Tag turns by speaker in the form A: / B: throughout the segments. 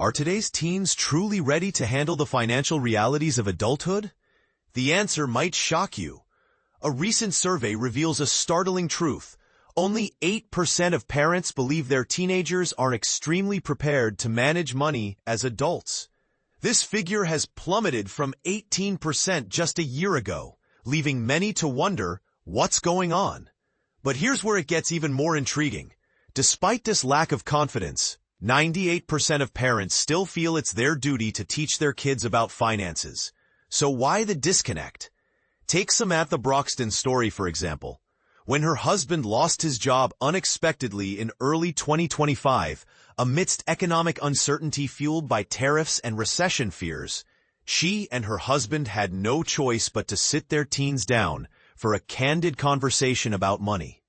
A: Are today's teens truly ready to handle the financial realities of adulthood? The answer might shock you. A recent survey reveals a startling truth. Only 8% of parents believe their teenagers are extremely prepared to manage money as adults. This figure has plummeted from 18% just a year ago, leaving many to wonder what's going on. But here's where it gets even more intriguing. Despite this lack of confidence, 98% of parents still feel it's their duty to teach their kids about finances. So why the disconnect? Take Samantha Broxton's story, for example. When her husband lost his job unexpectedly in early 2025, amidst economic uncertainty fueled by tariffs and recession fears, she and her husband had no choice but to sit their teens down for a candid conversation about money.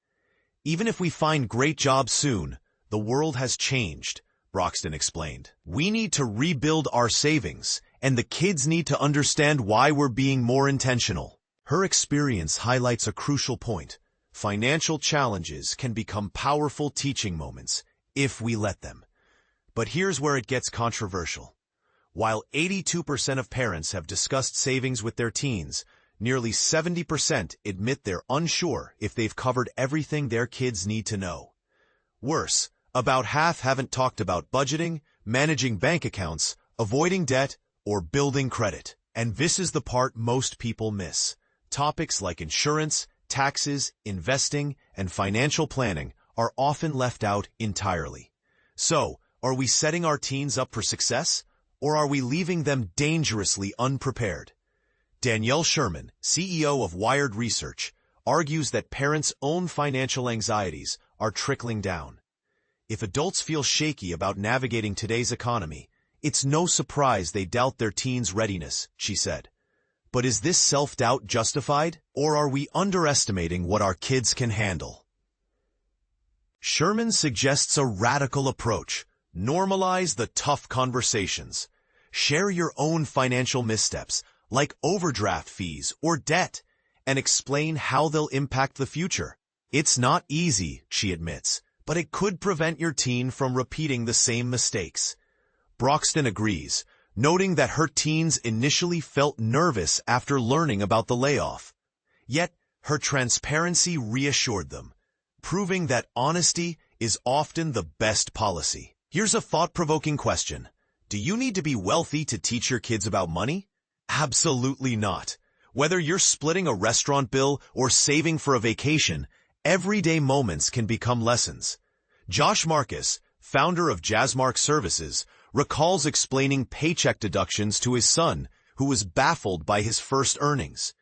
A: Even if we find great jobs soon, the world has changed, Broxton explained. We need to rebuild our savings, and the kids need to understand why we're being more intentional. Her experience highlights a crucial point. Financial challenges can become powerful teaching moments if we let them. But here's where it gets controversial. While 82% of parents have discussed savings with their teens, nearly 70% admit they're unsure if they've covered everything their kids need to know. Worse, about half haven't talked about budgeting, managing bank accounts, avoiding debt, or building credit. And this is the part most people miss. Topics like insurance, taxes, investing, and financial planning are often left out entirely. So, are we setting our teens up for success, or are we leaving them dangerously unprepared? Danielle Sherman, CEO of Wired Research, argues that parents' own financial anxieties are trickling down. If adults feel shaky about navigating today's economy, it's no surprise they doubt their teens' readiness, she said. But is this self-doubt justified, or are we underestimating what our kids can handle? Sherman suggests a radical approach. Normalize the tough conversations. Share your own financial missteps, like overdraft fees or debt, and explain how they'll impact the future. It's not easy, she admits, but it could prevent your teen from repeating the same mistakes. Broxton agrees, noting that her teens initially felt nervous after learning about the layoff. Yet, her transparency reassured them, proving that honesty is often the best policy. Here's a thought-provoking question. Do you need to be wealthy to teach your kids about money? Absolutely not. Whether you're splitting a restaurant bill or saving for a vacation, everyday moments can become lessons. Josh Marcus, founder of Jazzmark Services, recalls explaining paycheck deductions to his son, who was baffled by his first earnings.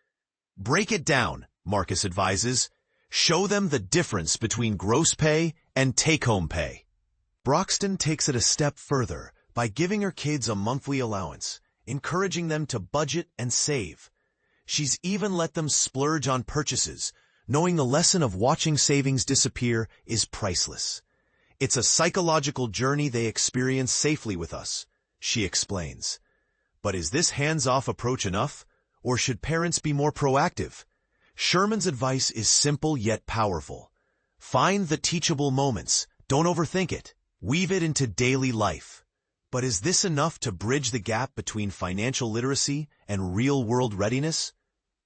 A: Break it down, Marcus advises. Show them the difference between gross pay and take-home pay. Broxton takes it a step further by giving her kids a monthly allowance, encouraging them to budget and save. She's even let them splurge on purchases, knowing the lesson of watching savings disappear is priceless. It's a psychological journey they experience safely with us, she explains. But is this hands-off approach enough, or should parents be more proactive? Sherman's advice is simple yet powerful. Find the teachable moments, don't overthink it, weave it into daily life. But is this enough to bridge the gap between financial literacy and real-world readiness?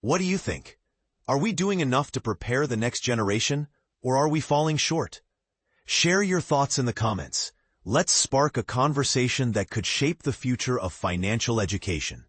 A: What do you think? Are we doing enough to prepare the next generation, or are we falling short? Share your thoughts in the comments. Let's spark a conversation that could shape the future of financial education.